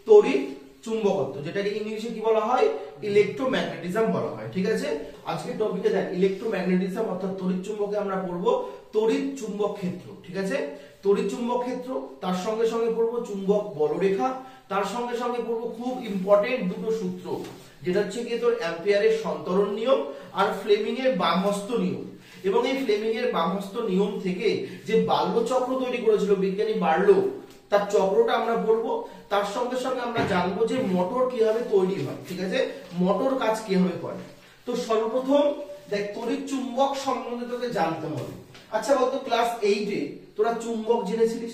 তড়িৎ চুম্বকত্ব, যেটাকে ইংলিশে কি বলা হয়, ইলেকট্রোম্যাগনেটিজম বলা হয়। ঠিক আছে, আজকে টপিকে দেখ ইলেকট্রোম্যাগনেটিজম অর্থাৎ তড়িৎ চুম্বকে আমরা পড়বো তড়িৎ চুম্বক ক্ষেত্র। ঠিক আছে, তড়িৎ চুম্বক ক্ষেত্র, তার সঙ্গে সঙ্গে পড়বো চুম্বক বলরেখা, তার সঙ্গে সঙ্গে পড়বো খুব ইম্পর্টেন্ট দুটো সূত্র, যেটা হচ্ছে কি তোর অ্যাম্পিয়ারের সন্তরণ নিয়ম আর ফ্লেমিং এর বামহস্ত নিয়ম। এবং এই ফ্লেমিং এর বামহস্ত নিয়ম থেকে যে বাল্য চক্র তৈরি করেছিল বিজ্ঞানী বার্লো, তার চক্রটা আমরা পড়বো। তার সঙ্গে সঙ্গে আমরা জানবো যে মোটর কিভাবে তৈরি হয়। ঠিক আছে, মোটর কাজ কিভাবে করে। তো সর্বপ্রথম দেখ তড়িৎ চুম্বক সম্বন্ধে তোকে জানতে হবে। আচ্ছা বলতো ক্লাস 8-এ তোরা চুম্বক জেনেছিলিস?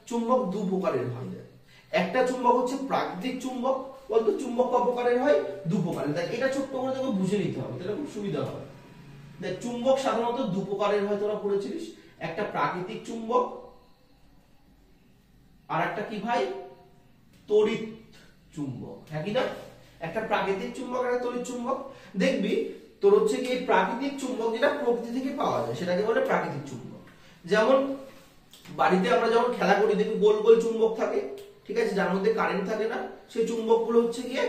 চুম্বক দু প্রকারের হয়। একটা চুম্বক হচ্ছে প্রাকৃতিক চুম্বক। বলতো চুম্বক কত প্রকারের হয়? দু প্রকারের। দেখ এটা ছোট্ট করে তোকে বুঝে নিতে হবে, তাহলে খুব সুবিধা হবে। দেখ চুম্বক সাধারণত দু প্রকারের হয়, তোরা পড়েছিলিস। একটা প্রাকৃতিক চুম্বক, আর একটা কি ভাই, তড়িৎ চুম্বক। হ্যাঁ কি না? একটা প্রাকৃতিক চুম্বক আর একটা তড়িৎ চুম্বক। দেখবি তোর হচ্ছে কি এই প্রাকৃতিক চুম্বক যেটা প্রকৃতি থেকে পাওয়া যায় সেটাকে বলে প্রাকৃতিক চুম্বক। যেমন বাড়িতে আমরা যখন খেলা করি দেখবি গোল গোল চুম্বক থাকে, ঠিক আছে, যার মধ্যে কারেন্ট থাকে না, সেই চুম্বকগুলো হচ্ছে গিয়ে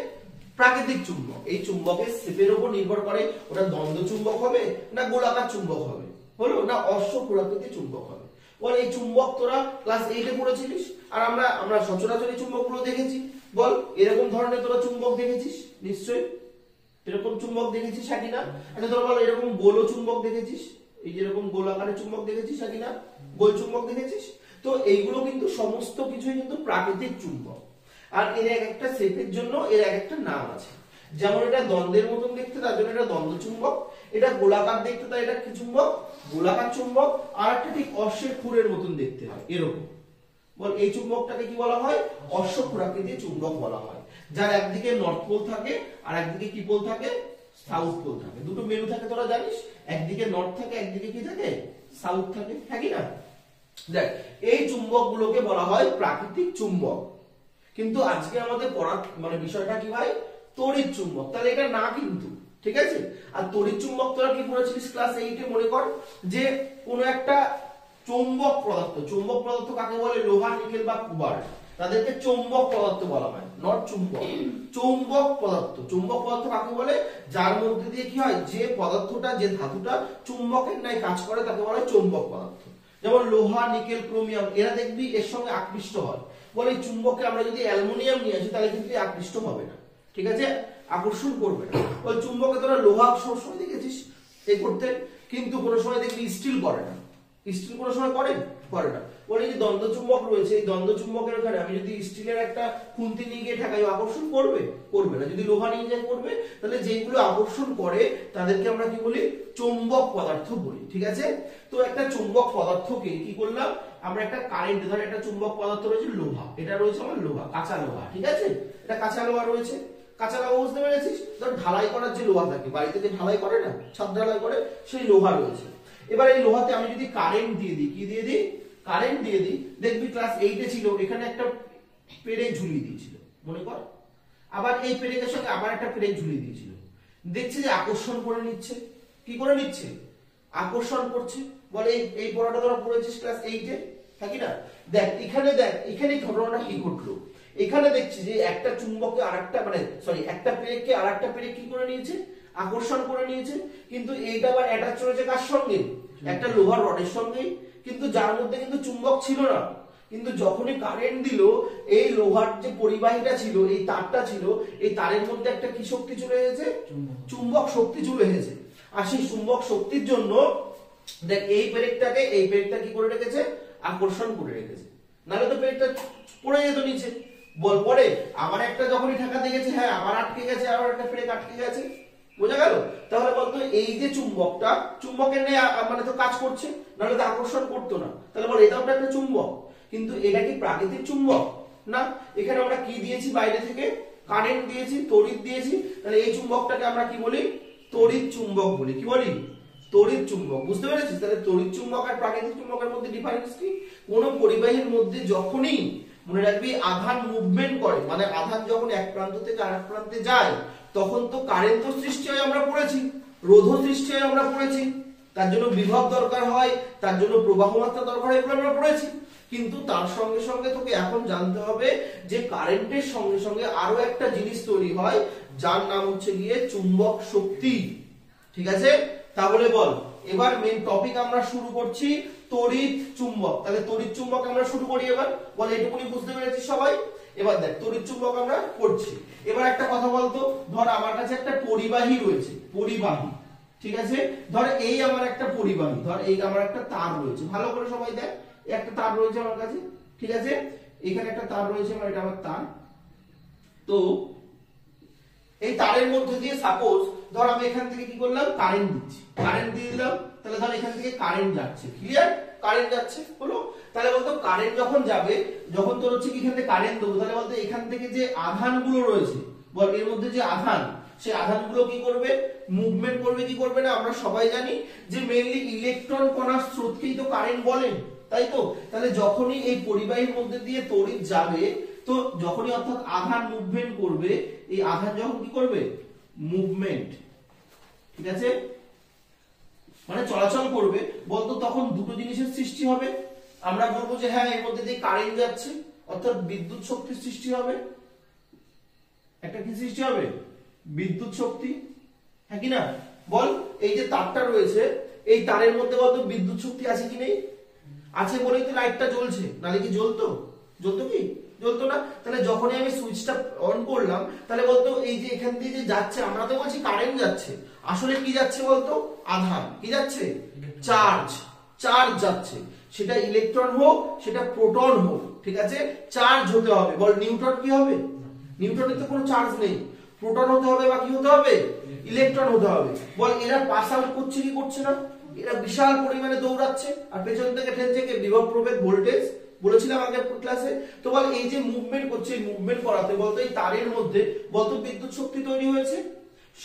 প্রাকৃতিক চুম্বক। এই চুম্বকের শেপের উপর নির্ভর করে ওটা দ্বন্দ্ব চুম্বক হবে না গোলাকার চুম্বক হবে, হলো না অশ্ব প্রকৃতির চুম্বক হবে। বল এই চুম্বক তোরা ক্লাস 8-এ পড়েছিলিস, আর আমরা সচরাচর এই চুম্বকগুলো দেখেছি। বল এরকম ধরনের তোরা চুম্বক দেখেছিস নিশ্চয়ই, এরকম চুম্বক দেখেছিস কিনা? আচ্ছা তোরা বল এরকম গোল চুম্বক দেখেছিস, এই যেরকম গোল আকারের চুম্বক দেখেছিস কিনা, গোল চুম্বক দেখেছিস? তো এইগুলো কিন্তু সমস্ত কিছুই কিন্তু প্রাকৃতিক চুম্বক, আর এর এক একটা শেপের জন্য এর এক একটা নাম আছে। যেমন এটা দ্বন্দ্বের মতন দেখতে, তার জন্য এটা দ্বন্দ্ব চুম্বক। এটা গোলাকার দেখতে, তাই এটা কি চুম্বক, গোলাকার চুম্বক। আর একটা ঠিক অশ্বের খুরের মতন দেখতে হয় এরকম। বল এই চুম্বকটাকে কি বলা হয়? অশ্ব প্রকৃতির চুম্বক বলা হয়, যার একদিকে নর্থ পোল থাকে আর একদিকে কি পোল থাকে, সাউথ পোল থাকে। দুটো মেরু থাকে তোরা জানিস, একদিকে নর্থ থাকে একদিকে কি থাকে, সাউথ থাকে। হ্যাঁ কি না? দেখ এই চুম্বকগুলোকে বলা হয় প্রাকৃতিক চুম্বক। কিন্তু আজকে আমাদের পড়ার মানে বিষয়টা কি ভাই, তড়িৎ চুম্বক। তাহলে এটা না কিন্তু, ঠিক আছে। আর তড়িৎ চুম্বক তোরা কি পড়েছিস ক্লাস 8-এ? মনে কর যে কোনো একটা চৌম্বক পদার্থ, চৌম্বক পদার্থ কাকে বলে, লোহা নিকেল বা কোবাল্ট, তাদেরকে চৌম্বক পদার্থ বলা হয়, নট চুম্বক। চৌম্বক পদার্থ, চৌম্বক পদার্থ কাকে বলে, যার মধ্যে দিয়ে কি হয়, যে পদার্থটা যে ধাতুটা চুম্বকের ন্যায় কাজ করে তাকে বলা হয় চৌম্বক পদার্থ। যেমন লোহা নিকেল ক্রোমিয়াম, এরা দেখবি এর সঙ্গে আকৃষ্ট হয়। বলে এই চুম্বককে আমরা যদি অ্যালুমিনিয়াম নিয়ে আসি তাহলে কিন্তু আকৃষ্ট হবে না, ঠিক আছে, আকর্ষণ করবে না। ওই চুম্বকে তোরা লোহা সবসময় দেখেছিস এই করতে, কিন্তু কোনো সময় দেখবি স্টিল করে না। স্টিল কোনো সময় করে না। বলে যে দ্বন্দ্ব চুম্বক রয়েছে, এই দ্বন্দ্ব চুম্বকের ওখানে আমি যদি স্টিলের একটা খুন্তি নিয়ে গিয়ে ঠেকাই, আকর্ষণ করবে না। যদি লোহা নিয়ে যাই করবে। তাহলে যেগুলো আকর্ষণ করে তাদেরকে আমরা কি বলি, চৌম্বক পদার্থ বলি, ঠিক আছে। তো একটা চুম্বক পদার্থকে কি করলাম আমরা, একটা কারেন্ট, ধর একটা চুম্বক পদার্থ রয়েছে লোহা, এটা রয়েছে আমার লোহা, কাঁচা লোহা, ঠিক আছে, এটা কাঁচা লোহা রয়েছে। কাঁচা লোহা বুঝতে পেরেছিস? ধর ঢালাই করার যে লোহা থাকে, বাড়িতে যে ঢালাই করে না, ছাদ ঢালাই করে, সেই লোহা রয়েছে। এবার এই লোহাতে আমি যদি কারেন্ট দিয়ে দিই, কি দিয়ে দিই, কারেন্ট দিয়ে দিই, দেখবি ক্লাস 8-এ ছিল এখানে একটা পেরেক ঝুলিয়ে দিয়েছিল, মনে কর। আবার এই পেরেকের সঙ্গে আবার একটা পেরেক ঝুলিয়ে দিয়েছিল। দেখছে যে আকর্ষণ করে নিচ্ছে, কি করে নিচ্ছে, আকর্ষণ করছে। বলে এই পড়াটা তোরা পড়েছিস ক্লাস 8-এ, থাকি না? দেখ এখানে ঘটনাটা কি ঘটলো, এখানে দেখছি যে একটা চুম্বককে আরেকটা একটা পেরেককে আরেকটা পেরেক কি করে নিয়েছে, আকর্ষণ করে নিয়েছে। কিন্তু এইটা আবার অ্যাটাচ রয়েছে কার সঙ্গে, একটা লোহার রডের সঙ্গে, কিন্তু যার মধ্যে কিন্তু চুম্বক ছিল না। কিন্তু যখনই কারেন্ট দিল, এই লোহার যে পরিবাহীটা ছিল, এই তারটা ছিল, এই তারের মধ্যে একটা কি শক্তি চলে এসেছে, চুম্বক শক্তি চলে এসেছে। আর সেই চুম্বক শক্তির জন্য দেখ এই পেরেকটা কি করে রেখেছে, আকর্ষণ করে রেখেছে, নাহলে তো পেরেকটা পড়ে যেত নিচে। বল পরে আবার একটা যখনই ঠেকাতে গেছে, হ্যাঁ আবার আটকে গেছে, আবার একটা পেরেক আটকে গেছে, বোঝা গেল? তাহলে বলতো এই যে চুম্বকটা, চুম্বকের নেই মানে তো কাজ করছে, নাহলে তো আকর্ষণ করতো না। তাহলে বল এটাও একটা চুম্বক, কিন্তু এটা কি প্রাকৃতিক চুম্বক না। এখানে আমরা কি দিয়েছি, বাইরে থেকে কারেন্ট দিয়েছি, তড়িৎ দিয়েছি। তাহলে এই চুম্বকটাকে আমরা কি বলি, তড়িৎ চুম্বক বলি। কি বলি, তড়িৎ চুম্বক। বুঝতে পেরেছিস? তাহলে তড়িৎ চুম্বক আর প্রাকৃতিক চুম্বকের মধ্যে ডিফারেন্স কি? কোন পরিবাহীর মধ্যে যখনই মনে রাখবি আধান মুভমেন্ট করে, মানে আধান যখন এক প্রান্ত থেকে আরেক প্রান্তে যায়, তখন তো কারেন্ট সৃষ্টি হয়, আমরা পড়েছি, রোধ সৃষ্টি হয়, আমরা পড়েছি, তার জন্য বিভব দরকার হয়, তার জন্য প্রবাহ মাত্রা দরকার হয়, এগুলো আমরা পড়েছি। কিন্তু তার সঙ্গে সঙ্গে তোকে এখন জানতে হবে যে কারেন্টের সঙ্গে সঙ্গে আরো একটা জিনিস তৈরি হয় যার নাম হচ্ছে গিয়ে চুম্বক শক্তি। ঠিক আছে, তাহলে বল এবার মেন টপিক আমরা শুরু করছি তড়িৎ চুম্বক। তাহলে তড়িৎ চুম্বক আমরা শুরু করি। এবার বল এটুকুনি বুঝতে পেরেছি সবাই? এবার দেখ তড়িৎ চুম্বক আমরা করছি। এবার একটা কথা বলতো, ধর আমার কাছে একটা পরিবাহী রয়েছে, পরিবাহী, ঠিক আছে, ধর এই আমার একটা পরিবাহী, ধর এই আমার একটা তার রয়েছে, ভালো করে সবাই দেখ, একটা তার রয়েছে আমার কাছে, ঠিক আছে, এখানে একটা তার রয়েছে, এটা আমার তার। তো এই তারের মধ্যে দিয়ে সাপোজ ধর আমি এখান থেকে কি করলাম, কারেন্ট দিচ্ছি, কারেন্ট দিয়ে দিলাম, তাহলে ধর এখান থেকে কারেন্ট যাচ্ছে, ক্লিয়ার, কারেন্ট যাচ্ছে হলো। তাহলে বলতো কারেন্ট যখন যাবে, যখন তোর হচ্ছে কি এখান থেকে কারেন্ট দেবো, তাহলে বলতো এখান থেকে যে আধানগুলো রয়েছে, বল এর মধ্যে যে আধান, সেই আধানগুলো কি করবে, মুভমেন্ট করবে, কি করবে না, আমরা সবাই জানি যে মেইনলি ইলেকট্রন কণার স্রোতকেই তো কারেন্ট বলেন, তাই তো। তাহলে যখনই এই পরিবাহীর মধ্যে দিয়ে তড়িৎ যাবে, তো যখনই অর্থাৎ আধান মুভমেন্ট করবে, এই আধান যখন কি করবে, মুভমেন্ট, ঠিক আছে, মানে চলাচল করবে, বলতো তখন দুটো জিনিসের সৃষ্টি হবে। আমরা বলবো যে হ্যাঁ এর মধ্যে দিয়ে কারেন্ট যাচ্ছে, অর্থাৎ বিদ্যুৎ শক্তির সৃষ্টি হবে। একটা কি সৃষ্টি হবে, বিদ্যুৎ শক্তি, হ্যাঁ কি না বল। এই যে তারটা রয়েছে, এই তারের মধ্যে বলতো বিদ্যুৎ শক্তি আছে কি নেই, আছে বলেই তো লাইটটা জ্বলছে, নালে কি জ্বলতো, জ্বলতো কি, জ্বলতো না। তাহলে যখনই আমি সুইচটা অন করলাম, তাহলে বলতো এই যে এখান দিয়ে যে যাচ্ছে, আমরা তো বলছি কারেন্ট যাচ্ছে, আসলে কি যাচ্ছে বলতো, আধান, কি যাচ্ছে, চার্জ, চার্জ যাচ্ছে, সেটা ইলেকট্রন হোক সেটা প্রোটন হোক, ঠিক আছে, চার্জ হতে হবে। বল নিউট্রন কি হবে, নিউট্রনের তো কোনো চার্জ নেই, প্রোটন হতে হবে বা কি হতে হবে, ইলেকট্রন হতে হবে। বল এরা পাস আউট করছে কি করছে না, এরা বিশাল পরিমাণে দৌড়াচ্ছে, আর পেছন থেকে ঠেলছে কে, বিভব প্রভেদ ভোল্টেজ, বলেছিলাম আগের ক্লাসে। তো বল এই যে মুভমেন্ট করছে, এই মুভমেন্ট করাতে বলতো এই তারের মধ্যে বলতো বিদ্যুৎ শক্তি তৈরি হয়েছে।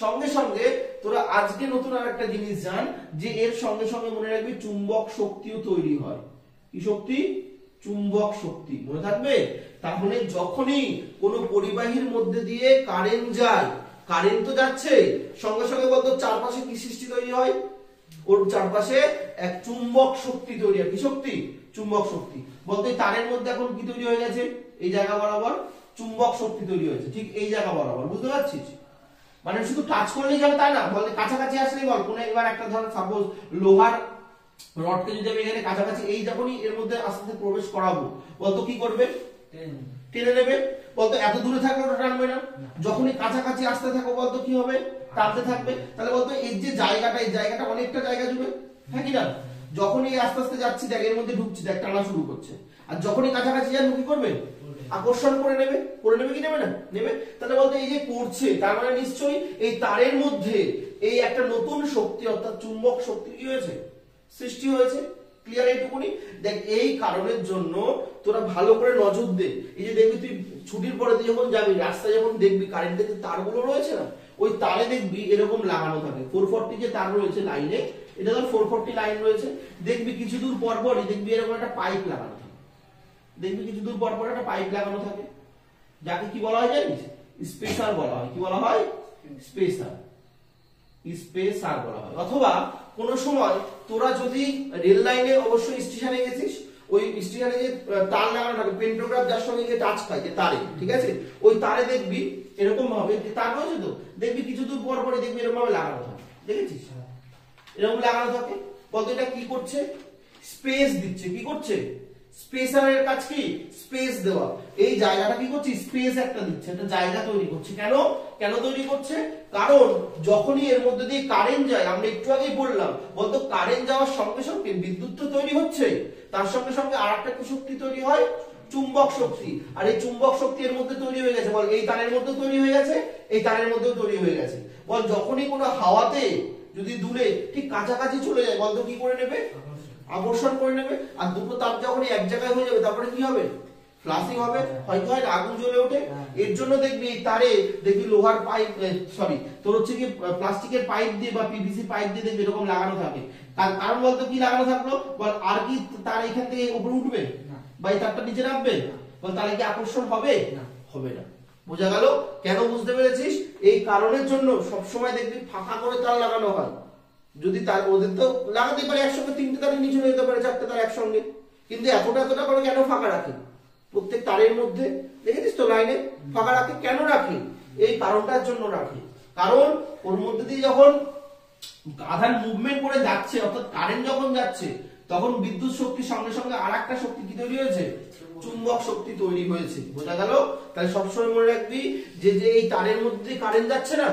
সঙ্গে সঙ্গে তোরা আজকে নতুন আরেকটা জিনিস জান, যে এর সঙ্গে সঙ্গে মনে রাখবি চুম্বক শক্তিও তৈরি হয়। কি শক্তি, চুম্বক শক্তি, মনে থাকবে। তাহলে যখনই কোনো পরিবাহীর মধ্যে দিয়ে কারেন্ট যায়, কারেন্ট তো যাচ্ছে, সঙ্গে সঙ্গে বলতো চারপাশে কি সৃষ্টি তৈরি হয়, ওর চারপাশে এক চুম্বক শক্তি তৈরি হয়। কি শক্তি, চুম্বক শক্তি। বলতো এই তারের মধ্যে এখন কি তৈরি হয়ে গেছে, এই জায়গা বরাবর চুম্বক শক্তি তৈরি হয়েছে, ঠিক এই জায়গা বরাবর, বুঝতে পারছিস। মানে শুধু টাচ করলেই যাবে তাই না, বলতে কাছাকাছি আসলেই বল, কোন এবার একটা ধর সাপোজ লোহার রডকে যদি আমি এখানে কাছাকাছি, এই যখনই এর মধ্যে আস্তে আস্তে প্রবেশ করাবো, বলতো কি করবে, টেনে নেবে, বলতো এত দূরে থাকলে ওটা টানবে না, যখনই কাছাকাছি আসতে থাকো বলতো কি হবে, টানতে থাকবে। তাহলে বলতো এর যে জায়গাটা, এই জায়গাটা অনেকটা জায়গা জুড়ে, হ্যাঁ কি না, যখনই আস্তে আস্তে যাচ্ছি দেখ এর মধ্যে ঢুকছি দেখ, টানা শুরু করছে, আর যখনই কাছাকাছি যান কি করবে, আকর্ষণ করে নেবে, করে নেবে কি নেবে না, নেবে। তাহলে বলতো এই যে করছে, তার মানে নিশ্চয়ই এই তারের মধ্যে এই একটা নতুন শক্তি অর্থাৎ চুম্বক শক্তি কি হয়েছে, সৃষ্টি হয়েছে। ক্লিয়ার এইটুকুনি। দেখ এই কারণের জন্য তোরা ভালো করে নজর দে, এই যে দেখবি তুই ছুটির পরে তুই যখন যাবি রাস্তায় যখন দেখবি কারেন্টের যে তারগুলো রয়েছে না, ওই তারে দেখবি এরকম লাগানো থাকে, 440 যে তার রয়েছে লাইনে, এটা ধর 440 লাইন রয়েছে, দেখবি কিছু দূর পর পরই দেখবি এরকম একটা পাইপ লাগানো থাকে, দেখবি কিছু দূর পর পর একটা পাইপ লাগানো থাকে, যাকে কি বলা হয় জানিস, স্পেসার বলা হয়। কি বলা হয়, স্পেসার, স্পেসার বলা হয়। অথবা কোন সময় তোরা যদি রেল লাইনে, অবশ্যই স্টেশনে গেছিস, ওই স্টেশনে যে তার লাগানো থাকে, পেন্টোগ্রাফ যার সঙ্গে যে টাচ পায় যে তারে, ঠিক আছে, ওই তারে দেখবি এরকম ভাবে তার রয়েছে, তো দেখবি কিছু দূর পর পরে দেখবি এরকম ভাবে লাগানো থাকে, দেখেছিস, এরকম লাগানো থাকে। বলতো এটা কি করছে, স্পেস দিচ্ছে, কি করছে, স্পেসারের কাজ কি, স্পেস দেওয়া, এই জায়গাটা কি করছে, স্পেস একটা দিচ্ছে, একটা জায়গা তৈরি করছে। কেন, কেন তৈরি করছে, কারণ যখনই এর মধ্যে দিয়ে কারেন্ট যায়, আমরা একটু আগেই বললাম, বলতো কারেন্ট যাওয়ার সঙ্গে সঙ্গে বিদ্যুৎ তো তৈরি হচ্ছে, তার সঙ্গে সঙ্গে আরেকটা কি শক্তি তৈরি হয়, চুম্বক শক্তি। আর এই চুম্বক শক্তি এর মধ্যে তৈরি হয়ে গেছে, বল এই তারের মধ্যে তৈরি হয়ে গেছে, এই তারের মধ্যেও তৈরি হয়ে গেছে। বল যখনই কোনো হাওয়াতে যদি দূরে ঠিক কাছাকাছি চলে যায়, বলতো কি করে নেবে, আকর্ষণ করে নেবে। আর দুটো তার যখনই এক জায়গায় হয়ে যাবে, তারপরে কি হবে, ফ্লাশিং হবে, হয়তো হয় আগুন জ্বলে ওঠে। এর জন্য দেখবি তারে দেখবি লোহার পাইপ, সরি তোর হচ্ছে কি প্লাস্টিকের পাইপ দিয়ে বা পিভিসি পাইপ দিয়ে দেখবি এরকম লাগানো থাকে। তার কারণ বলতো কি লাগানো থাকলো, বল আর কি তার এখান থেকে উপরে উঠবে, বা এই তারটা নিচে নামবে, বল তাহলে কি আকর্ষণ হবে, হবে না। বোঝা গেল, কেন, বুঝতে পেরেছিস। এই কারণের জন্য সবসময় দেখবি ফাঁকা করে তার লাগানো হয়। যদি তার ওদের তো লাগাতে পারে একসঙ্গে, তিনটে তারের নিচে যেতে পারে, চারটে তার একসঙ্গে, কিন্তু এতটা এতটা করে কেন ফাঁকা রাখে? প্রত্যেক তারের মধ্যে দেখেছিস তো লাইনে ফাঁকা রাখে, কেন রাখে? এই কারণটার জন্য রাখে, কারণ ওর মধ্যে দিয়ে যখন আধান মুভমেন্ট করে যাচ্ছে, অর্থাৎ কারেন্ট যখন যাচ্ছে, তখন বিদ্যুৎ শক্তির সঙ্গে সঙ্গে আর একটা শক্তি কি তৈরি হয়েছে? চুম্বক শক্তি তৈরি হয়েছে। বোঝা গেল? তাহলে সবসময় মনে রাখবি যে যে এই তারের মধ্যে কারেন্ট যাচ্ছে না,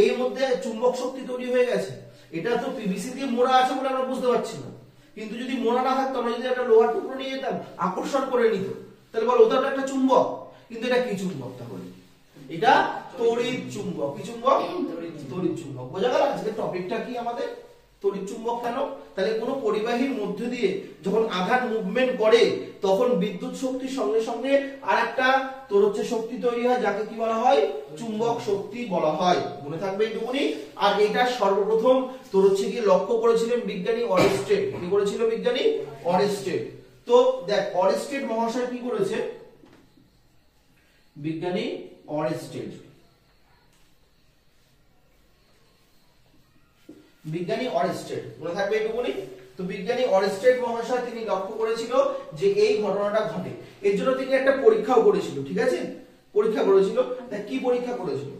এর মধ্যে চুম্বক শক্তি তৈরি হয়ে গেছে। এটা তো পিভিসি দিয়ে মোড়া আছে বলে আমরা বুঝতে পারছি না, কিন্তু যদি মোড়া না থাকতো, আমরা যদি একটা লোহার টুকরো নিয়ে যেতাম, আকর্ষণ করে নিত, তাহলে বল ওটা একটা চুম্বক। কিন্তু এটা কি চুম্বক? তাহলে এটা তড়িৎ চুম্বক। কি চুম্বক? তড়িৎ চুম্বক। বোঝা গেল? আজকে টপিকটা কি আমাদের? তড়িৎ চুম্বক। কেন? তাহলে কোনো পরিবাহীর মধ্যে দিয়ে যখন আধান মুভমেন্ট করে, তখন বিদ্যুৎ শক্তির সঙ্গে সঙ্গে আর একটা তোর হচ্ছে শক্তি তৈরি হয়, যাকে কি বলা হয়? চুম্বক শক্তি বলা হয়। মনে থাকবে এইটুকুনি। আর এটা সর্বপ্রথম তোর হচ্ছে কি লক্ষ্য করেছিলেন বিজ্ঞানী অরেস্টেড। কি করেছিল বিজ্ঞানী? অরেস্টেড। তো দেখ অরেস্টেড মহাশয় কি করেছে? বিজ্ঞানী অরেস্টেড, বিজ্ঞানী অরেস্টেড, মনে থাকবে এইটুকুনি। তো বিজ্ঞানী অরেস্টেড মহাশয় তিনি লক্ষ্য করেছিল যে এই ঘটনাটা ঘটে। এর জন্য তিনি একটা পরীক্ষাও করেছিল। ঠিক আছে? পরীক্ষা করেছিল। তা কি পরীক্ষা করেছিল?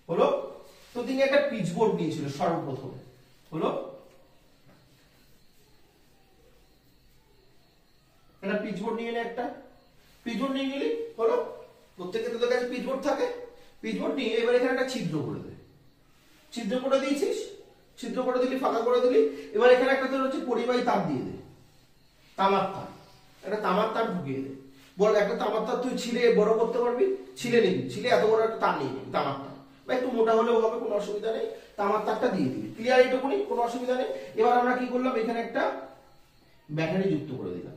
হলো, তো তিনি একটা পিচবোর্ড নিয়েছিল সর্বপ্রথম। হলো, একটা পিচবোর্ড নিয়ে নে, একটা পিচবোর্ড নিয়ে নিলি। হলো, প্রত্যেকের তোদের কাছে পিচবোর্ড থাকে। পিচবোর্ড নিয়ে এবার এখানে একটা ছিদ্র করে দে। ছিদ্র করে দিয়েছিস, ছিদ্র করে দিলি, ফাঁকা করে দিলি। এবার এখানে একটা তোর হচ্ছে পরিবাহী তার দিয়ে দে, তামার তার, একটা তামার তার ঢুকিয়ে দে। বল একটা তামার তার তুই ছিলে বড় করতে পারবি? ছিলে নিবি, ছিলে এত বড় একটা তার নিয়ে নিবি, তামার তার, বা একটু মোটা হলেও হবে, কোনো অসুবিধা নেই। তামার তারটা দিয়ে দিবি। ক্লিয়ার এইটুকুনি? কোনো অসুবিধা নেই। এবার আমরা কি করলাম? এখানে একটা ব্যাটারি যুক্ত করে দিলাম।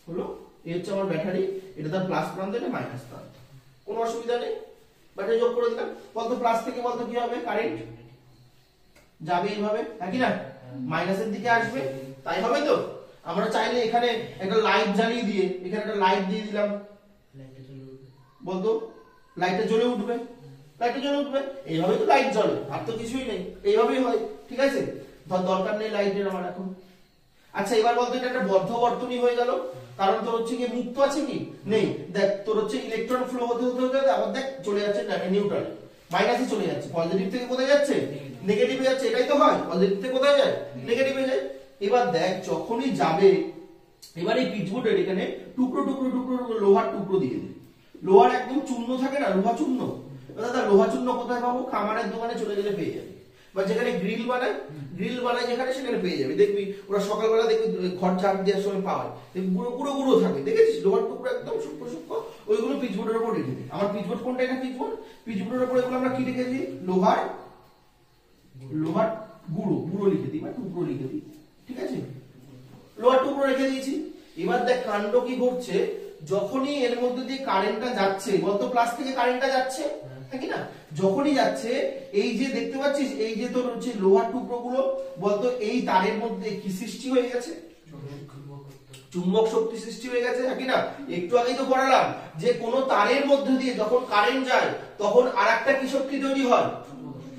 হলো, এই হচ্ছে আমার ব্যাটারি। এটা তার প্লাস প্রান্ত, এটা মাইনাস প্রান্ত, কোনো অসুবিধা নেই। ব্যাটারি যোগ করে দিলাম। বলতো প্লাস থেকে বলতো কি হবে? কারেন্ট যাবে এইভাবে, নাকি না? মাইনাসের দিকে আসবে, তাই হবে তো? আমরা চাইলে এখানে একটা লাইট জ্বালিয়ে দিয়ে এখানে একটা লাইট দিয়ে দিলাম, বলতো লাইটটা জ্বলে উঠবে, লাইটটা জ্বলে উঠবে। এইভাবে তো লাইট জ্বলে, আর তো কিছুই নেই, এইভাবেই হয়। ঠিক আছে? দরকার নেই লাইটের আমার এখন। আচ্ছা এবার বলতো এটা একটা বদ্ধ বর্তনী হয়ে গেল, কারণ তোর হচ্ছে কি মুক্ত আছে কি? নেই। দেখ তোর হচ্ছে ইলেকট্রন ফ্লো হতে হতে হতে আবার দেখ চলে যাচ্ছে নিউট্রালে, মাইনাসে চলে যাচ্ছে। পজিটিভ থেকে কোথায় যাচ্ছে? নেগেটিভে যাচ্ছে। এটাই তো হয়, পজিটিভ থেকে কোথায় যায়? নেগেটিভে যায়। এবার দেখ যখনই যাবে, এবার এই পিচবোর্ডের এখানে টুকরো টুকরো টুকরো লোহার টুকরো দিয়ে দে। লোহার একদম চূর্ণ থাকে না, লোহা চূর্ণ। দাদা লোহা চূর্ণ কোথায় পাবো? কামারের দোকানে চলে গেলে পেয়ে যাবে, বা যেখানে গ্রিল বানায়, গ্রিল বানায় যেখানে, সেখানে পেয়ে যাবে। দেখবি ওরা সকালবেলা দেখবি ঘর ঝাড় দেওয়ার সময় পাওয়ায় গুঁড়ো গুঁড়ো গুঁড়ো থাকে, দেখেছিস? লোহার টুকরো একদম সূক্ষ্ম সূক্ষ্ম, ওইগুলো পিচবোর্ডের উপর রেখে দিই। আমার পিচবোর্ড কোনটা? এটা পিচবোর্ড। পিচবোর্ডের উপর এগুলো আমরা কি রেখেছি? লোহার লোহার গুঁড়ো, গুঁড়ো লিখে দিই বা টুকরো লিখে দিই। ঠিক আছে? লোহার টুকরো রেখে দিয়েছি। এবার দেখ কাণ্ড কি ঘটছে, যখনই এর মধ্যে দিয়ে কারেন্টটা যাচ্ছে, বলতো প্লাস থেকে কারেন্টটা যাচ্ছে, নাকি না? যখনই যাচ্ছে, এই যে দেখতে পাচ্ছিস এই যে তোর হচ্ছে লোহার টুকরো গুলো, বলতো এই তারের মধ্যে কি সৃষ্টি হয়ে গেছে? চুম্বক শক্তি সৃষ্টি হয়ে গেছে, নাকি না? একটু আগেই তো পড়ালাম যে কোন তারের মধ্যে দিয়ে যখন কারেন্ট যায়, তখন আরেকটা কি শক্তি তৈরি হয়?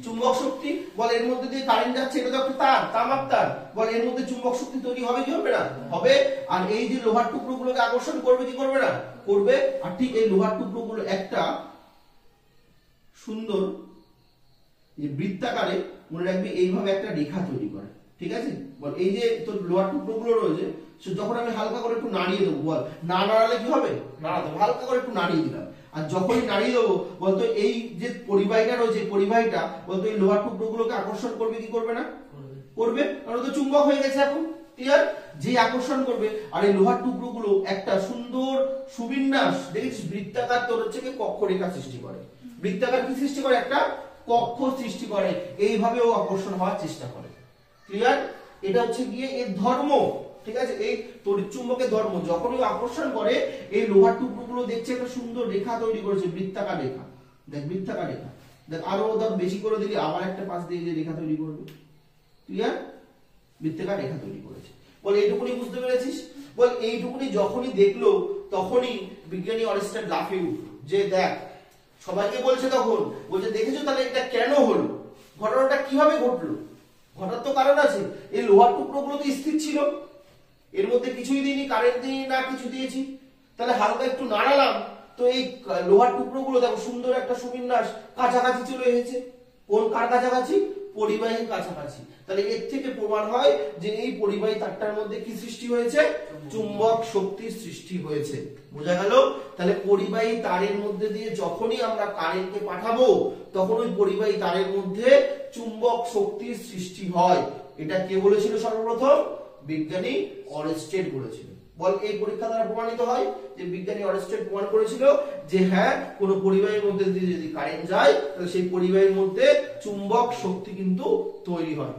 চুম্বক শক্তি। বল এর মধ্যে দিয়ে কারেন্ট যাচ্ছে, এটা তো একটা তার, তামার তার। বল এর মধ্যে চুম্বক শক্তি তৈরি হবে কি হবে না? হবে। আর এই যে লোহার টুকরোগুলোকে আকর্ষণ করবে কি করবে না? করবে। আর ঠিক এই লোহার টুকরোগুলো একটা সুন্দর যে বৃত্তাকারে, মনে রাখবি এইভাবে একটা রেখা তৈরি করে। ঠিক আছে? বল এই যে তোর লোহার টুকরোগুলো রয়েছে, যখন আমি হালকা করে একটু নাড়িয়ে দেবো, বল না নাড়ালে কি হবে? নাড়াতে হবে, হালকা করে একটু নাড়িয়ে দিলাম। আর যখনই নাড়িয়ে দেবো, বলতো এই যে পরিবাহীটা রয়েছে, পরিবাহীটা বলতো এই লোহার টুকরোগুলোকে আকর্ষণ করবে কি করবে না? করবে, কারণ তো চুম্বক হয়ে গেছে এখন। ক্লিয়ার? যে আকর্ষণ করবে। আর এই লোহার টুকরোগুলো একটা সুন্দর সুবিন্যাস, দেখেছিস বৃত্তাকার তোর হচ্ছে কি কক্ষরেখা সৃষ্টি করে। বৃত্তাকার কি সৃষ্টি করে? একটা কক্ষ সৃষ্টি করে। এইভাবে ও আকর্ষণ হওয়ার চেষ্টা করে। ক্লিয়ার? এটা হচ্ছে গিয়ে এর ধর্ম। ঠিক আছে? এই তড়িৎ চুম্বকের ধর্ম। যখনই আকর্ষণ করে, এই লোহার টুকরোগুলো দেখছে একটা সুন্দর রেখা তৈরি করেছে, বৃত্তাকার রেখা। দেখ বৃত্তাকার রেখা, দেখ আরো ধর বেশি করে দিলি আবার একটা পাশ দিয়ে যে রেখা তৈরি করবে। ক্লিয়ার? বৃত্তাকার রেখা তৈরি করেছে। বল এইটুকুনি বুঝতে পেরেছিস? বল এইটুকুনি যখনই দেখলো, তখনই বিজ্ঞানী অরেস্টেড লাফিয়ে উঠলো যে দেখ, সবাইকে বলছে, তখন বলছে দেখেছো তাহলে এটা কেন হলো, ঘটনাটা কিভাবে ঘটলো। ঘটার তো কারণ আছে, এই লোহার টুকরোগুলো তো স্থির ছিল, এর মধ্যে কিছুই দিইনি, কারেন্ট দিইনি, না কিছু দিয়েছি, তাহলে হালকা একটু নাড়ালাম তো এই লোহার টুকরোগুলো দেখো সুন্দর একটা সুবিন্যাস কাছাকাছি চলে এসেছে। কোন কার কাছাকাছি? পরিবাহীর কাছাকাছি। তাহলে এর থেকে প্রমাণ হয় যে এই পরিবাহী তারটার মধ্যে কি সৃষ্টি হয়েছে? চুম্বক শক্তির সৃষ্টি হয়েছে। বোঝা গেল? তাহলে পরিবাহী তারের মধ্যে দিয়ে যখনই আমরা কারেন্টকে পাঠাবো তখন ওই পরিবাহী তারের মধ্যে চুম্বক শক্তির সৃষ্টি হয়। এটা কে বলেছিল সর্বপ্রথম? বিজ্ঞানী অরেস্টেড বলেছিল। বল এই পরীক্ষা দ্বারা প্রমাণিত হয় যে বিজ্ঞানী অরেস্টেড প্রমাণ করেছিল যে হ্যাঁ, কোন পরিবাহীর মধ্যে দিয়ে যদি কারেন্ট যায় তাহলে সেই পরিবাহীর মধ্যে চুম্বক শক্তি কিন্তু তৈরি হয়।